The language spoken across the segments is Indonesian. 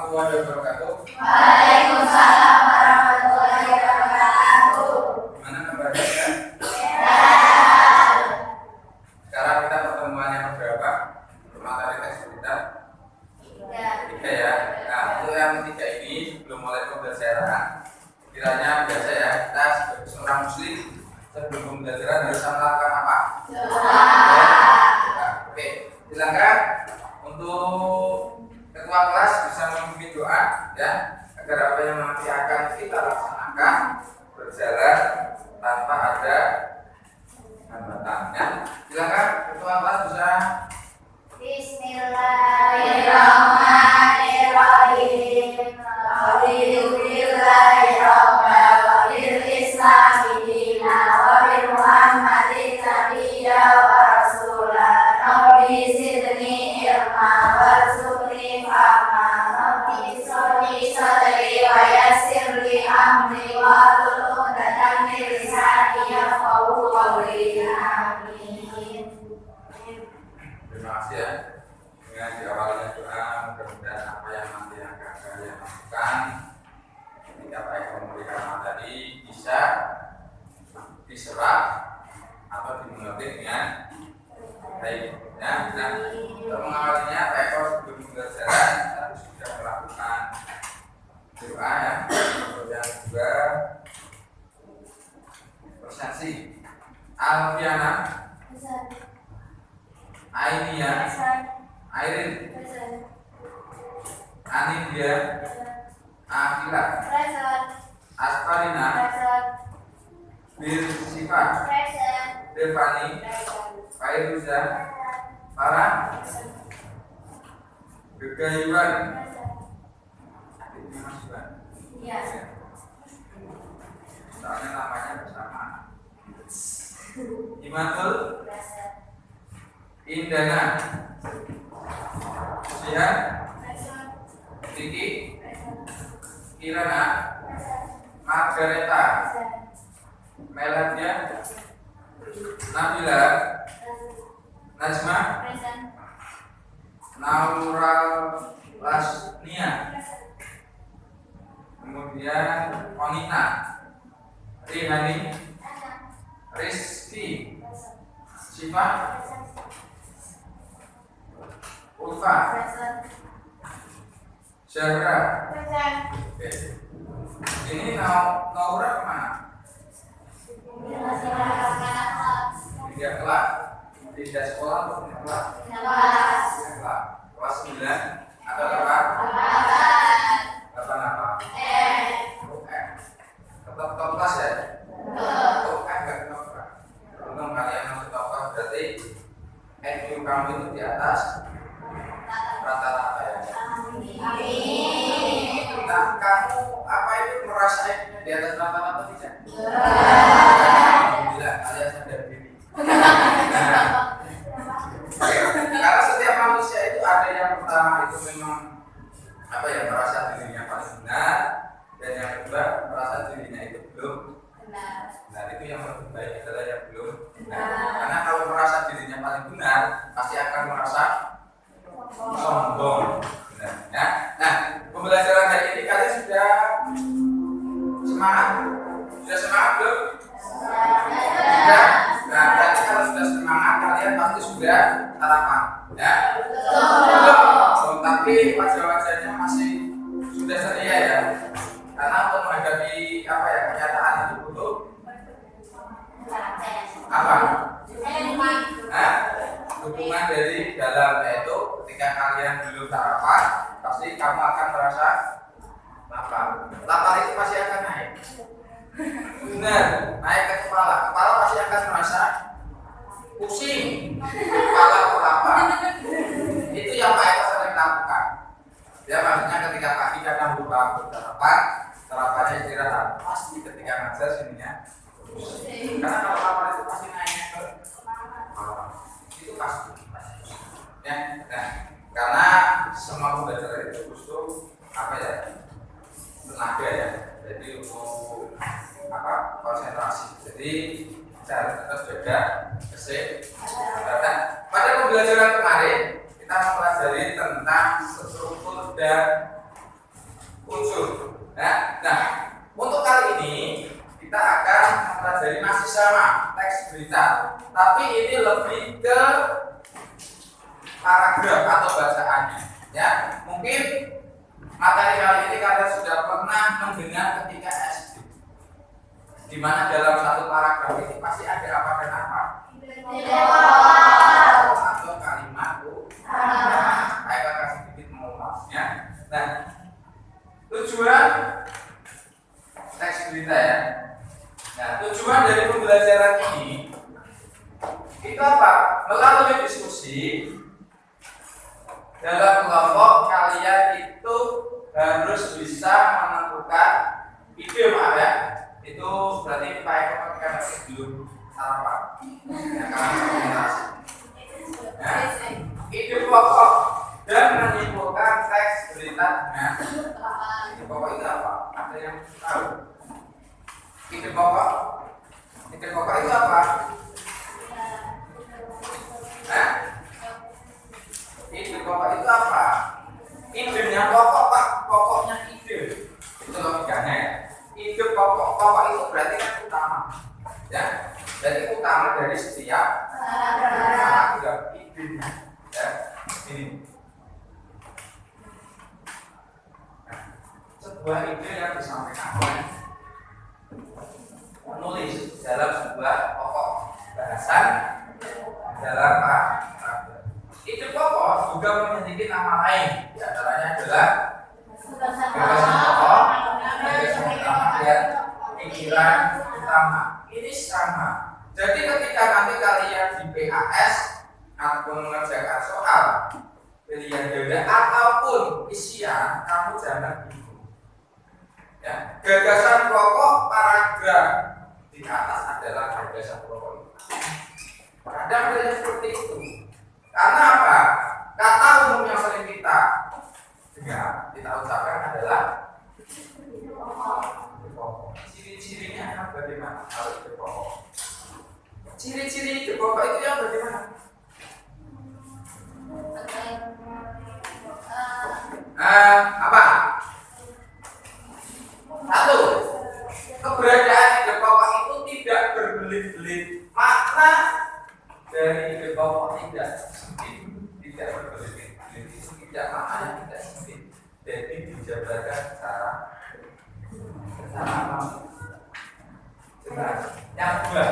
warahmatullahi wabarakatuh. Waalaikumsalam warahmatullahi wabarakatuh. Gimana kabarnya? Sekarang kita pertemuan yang berapa? Materi teks kita tiga ya. Nah, untuk yang ketiga ini sebelum mulai pembelajaran, kiranya biasa ya, kita sebagai seorang muslim sebelum pembelajaran harus melakukan apa? Oke, silakan untuk ketua kelas bisa memimpin doa ya, agar apa yang nanti akan kita laksanakan berjalan tanpa ada hambatannya. Silakan ketua kelas bisa. Bismillahirrahmanirrahim. Alhamdulillahirabbil islami dina wa bil muhammadin nabiyya wa rasula. Rabbi zidni ilma warzuqni fahma. Rabbi shrah sadri wa yassir li amri wahlul 'uqdatam min lisani yafqahu qawli. Amin. Terima kasih ya. Dengan diawalinya doa, mudah-mudahan apa yang nanti akan kalian lakukan ketika Pak Eko memberikan materi bisa diserap atau dimengerti dengan baik. Ya, nah, untuk mengawalinya Pak Eko sebelum pembelajaran harus sudah melakukan doa ya. Kemudian juga persepsi Alfiana, Ainia, Airin, Anindya, Akila, Asparina, Birsifa, Devani, Fairuza, Farah, Gegayuan, adiknya Mas Iwan. Soalnya namanya bersama. Imatul, Indana, Sihan, Kiki, Kirana, Margareta, Meladia, Nabila, Najma, Naural Lasnia, kemudian Onita, Rihani, Rizky, Siva, Ulfa, Syahra. Oke. Ini Naura kemana? Tidak kelas. Tidak sekolah atau tidak kelas? Kelas. Kelas 9 atau apa? 8 apa? Tetap top kelas ya? Top enggak top kelas. Untung kalian masuk top kelas berarti IQ kamu itu di atas rata-rata ya. Nah, kamu apa itu merasa di atas rata-rata tidak? Alhamdulillah, kalian sadar diri. Karena setiap manusia itu ada yang pertama itu memang apa ya, merasa dirinya paling benar, dan yang kedua merasa dirinya itu belum benar. Nah, itu yang lebih baik adalah yang belum benar. Karena kalau merasa dirinya paling benar, pasti akan merasa sombong. Ya. Nah, pembelajaran hari ini kalian sudah semangat? Sudah semangat belum? Sudah. Nah, berarti kalau sudah semangat kalian pasti sudah sarapan, ya? Belum. Tapi wajah-wajahnya masih sudah ceria ya. Karena untuk menghadapi apa ya, kenyataan itu butuh apa? Dukungan dari dalam, yaitu ketika kalian belum sarapan pasti kamu akan merasa lapar. Lapar itu pasti akan naik. Benar, naik ke kepala. Kepala pasti akan merasa pusing. Kepala lapar. Itu yang Pak Eko sering lakukan. Ya, maksudnya ketika pagi kadang lupa sarapan, sarapannya istirahat. Pasti ketika ngajar sininya pusing. Karena kalau lapar itu pasti naiknya ke kepala. Itu pasti. Ya, nah, karena semua pembelajaran itu butuh apa ya, tenaga ya, jadi untuk apa, konsentrasi. Jadi harus tetap jaga kesehatan. Pada pembelajaran kemarin kita mempelajari tentang struktur dan unsur. Nah, untuk kali ini kita akan mempelajari masih sama teks berita, tapi ini lebih ke paragraf atau bacaannya. Ya, mungkin materi kali ini kalian sudah pernah mendengar ketika SD, di mana dalam satu paragraf ini pasti ada apa dan apa. Atau kalimat saya akan sedikit mengulasnya. Nah, tujuan teks berita ya. Nah, tujuan dari pembelajaran ini itu apa? Melalui diskusi dalam kelompok kalian itu harus bisa menentukan ide, maaf ya. Itu berarti Pak Eko kan belum sarapan. Ya, karena komunikasi. Nah, ide pokok dan menyimpulkan teks berita dengan ide pokok itu apa? Ada yang tahu? Ide pokok itu apa? Nah, ide pokok itu apa? Idenya pokok, Pak. Pokoknya ide. Itu logikanya ya. Ide pokok itu berarti kan utama. Ya. Jadi utama dari setiap paragraf idenya. Ya. Ini. Nah, sebuah ide yang disampaikan oleh penulis dalam sebuah pokok bahasan dalam paragraf. Ide pokok juga memiliki nama lain, di antaranya adalah gagasan pokok, gagasan utama, dan pikiran utama. Ini sama. Jadi ketika nanti kalian di PAS ataupun mengerjakan soal pilihan ganda ataupun isian, kamu jangan bingung. Ya, gagasan pokok paragraf di atas adalah gagasan pokok itu. Kadang ada seperti itu. Karena apa? Kata umum yang sering kita dengar, kita ucapkan adalah pokok. Ciri-cirinya kan bagaimana kalau itu pokok? Ciri-ciri itu pokok itu yang bagaimana? Apa? Satu, keberadaan ide pokok itu tidak berbelit-belit. Makna dari ide pokok tidak berbelit-belit, itu tidak maknanya tidak sempit. Jadi dijabarkan secara jelas. Yang kedua,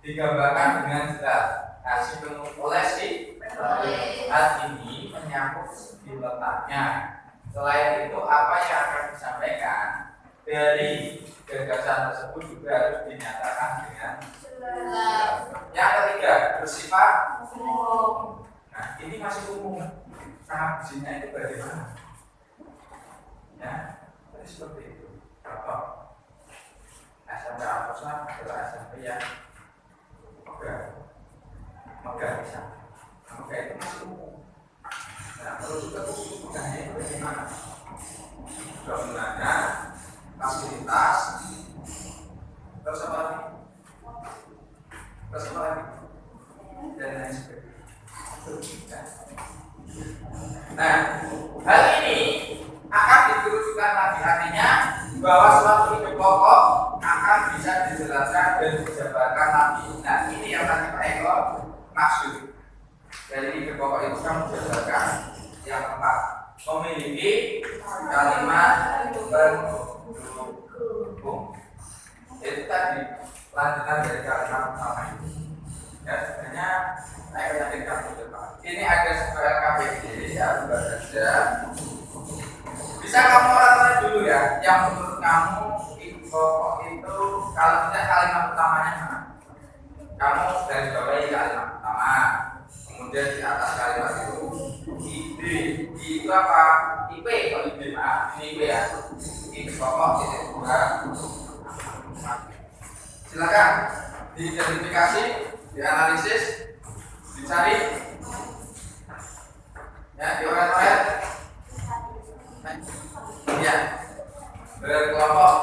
digambarkan dengan jelas. Hasil penulis saat ini menyangkut segi letaknya. Selain itu, apa yang akan disampaikan dari gagasan tersebut juga harus dinyatakan dengan jelas. Yang ketiga, bersifat umum. Nah, ini masih umum. Sangat bersihnya itu bagaimana? Ya, jadi seperti itu. Contoh, SMP Al-Qasam adalah SMP yang megah bisa. Megah itu masih umum. Nah, terus juga bukannya itu bagaimana? Bangunannya, fasilitas, terus apa lagi? Dan lain sebagainya. Nah, hal ini akan diterujukan lagi, artinya bahwa suatu ide pokok akan bisa dijelaskan dan dijabarkan lagi. Nah, ini yang tadi Pak Eko maksud. Dari ide pokok itu kan menjabarkan yang tepat, memiliki kalimat pendukung. Itu tadi lanjutan dari kalimat utama itu. Ya, sebenarnya saya yakinkan itu Pak. Ini ada sebuah KBD ya, saja. Bisa kamu rata dulu ya, yang menurut kamu pokok itu kalau tidak kalimat utamanya mana? Kamu dari bawahi kalimat utama, kemudian di atas kalimat itu ide, itu apa? IP, kalau ide maaf, ini IP ya. Ide pokok, ide dua. Silakan diidentifikasi, dianalisis, dicari, ya, dioret-oret. Ya, berkelompok.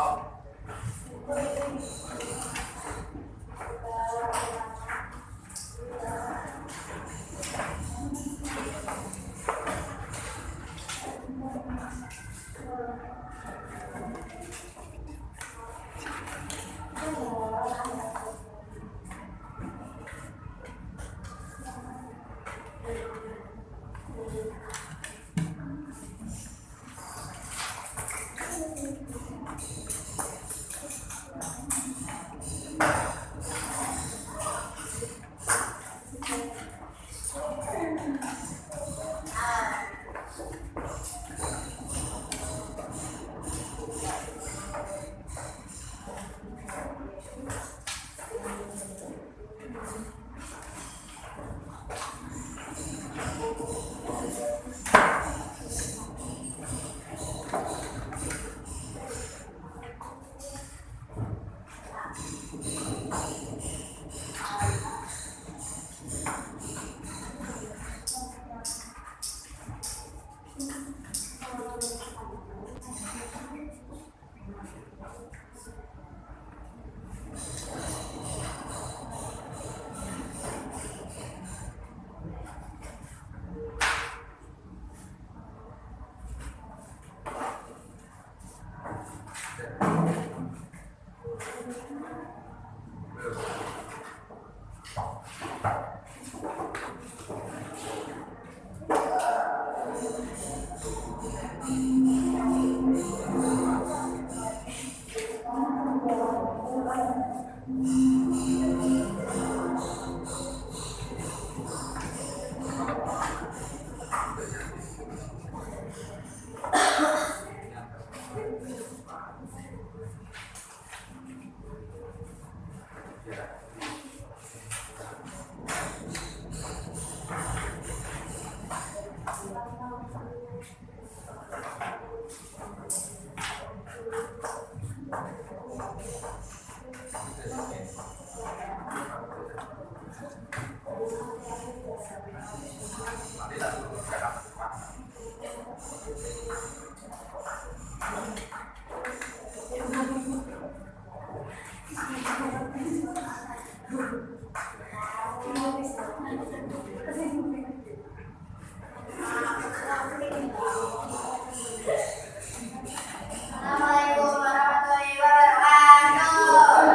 Assalamualaikum warahmatullahi wabarakatuh.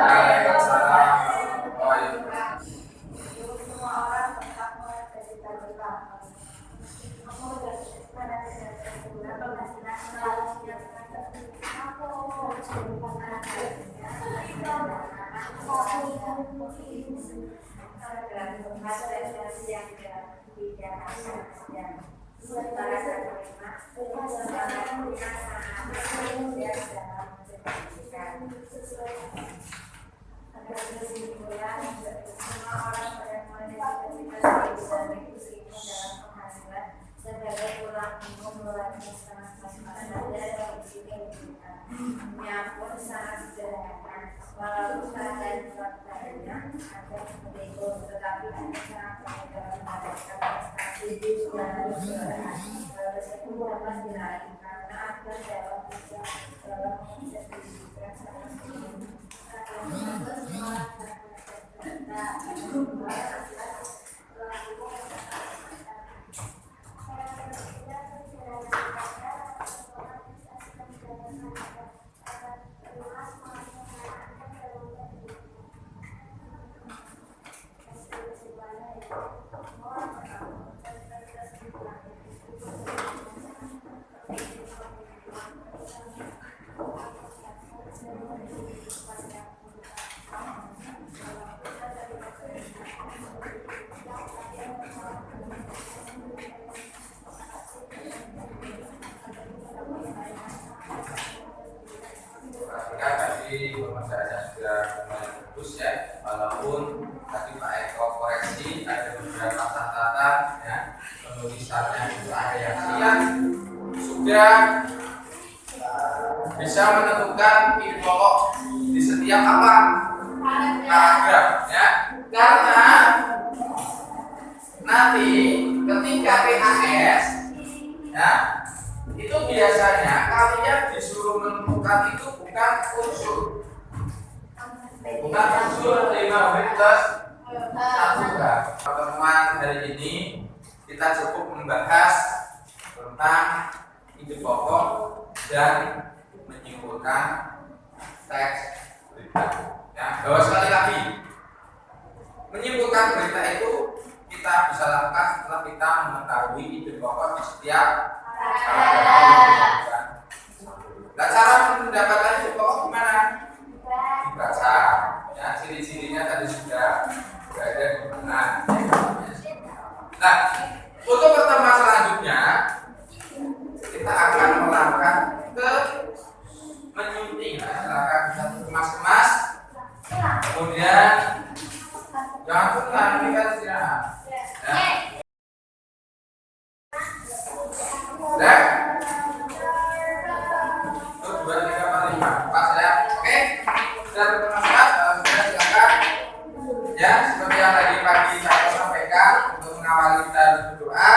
Waalaikumsalam. Semua orang berhak bercita cita. Aku pada sebagai tulang punggung luar pun sangat sederhana, walaupun keadaan faktanya ada begitu, tetapi ada sangat dalam mendapatkan prestasi dan tersebut dapat diraih karena ada dalam sertifikat tadi pemasarannya sudah lumayan bagus ya, walaupun tadi Pak Eko koreksi ada beberapa catatan ya, penulisannya itu ada yang siap, sudah bisa menentukan ide pokok di setiap apa paragraf ya, karena nanti ketika PAS ya itu biasanya kalian disuruh menentukan itu bukan unsur 5 menit plus 1 jam. Pertemuan hari ini kita cukup membahas tentang ide pokok dan menyimpulkan teks berita. Ya, bahwa sekali lagi menyimpulkan berita itu kita bisa lakukan setelah kita mengetahui ide pokok di setiap paragraf. Nah, cara mendapatkan ide pokok gimana? Dibaca. Ya, ciri Kemudian jangan lupa kita istirahat. Ya. Udah? Satu, dua, tiga, empat, lima. Pas ya. Oke. Sudah bermanfaat. Sudah silakan. Ya, seperti yang tadi pagi saya sampaikan, untuk mengawali kita berdoa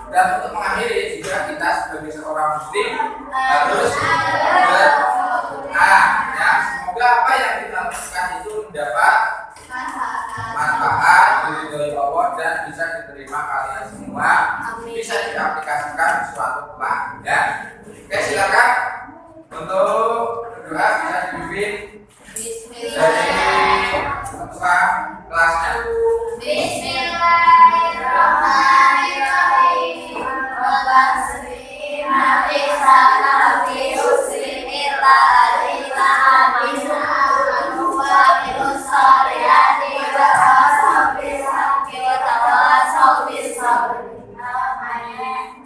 dan untuk mengakhiri juga kita sebagai seorang muslim harus berdoa. Ya, semoga apa yang kita lakukan itu mendapat manfaat dari Allah dan bisa diterima kalian semua, bisa diaplikasikan di suatu kelak. Ya, oke silakan untuk berdoa bisa dipimpin dari ketua kelasnya. Bismillahirrahmanirrahim. Rabbana atina fid dunya hasanah wa fil akhirati hasanah wa tawassaw bis sabr. Amin.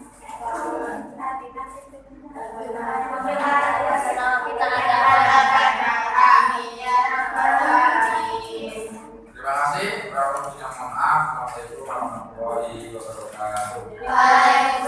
Terima kasih. Mohon maaf. Assalamualaikum warahmatullahi wabarakatuh. Waalaikumsalam.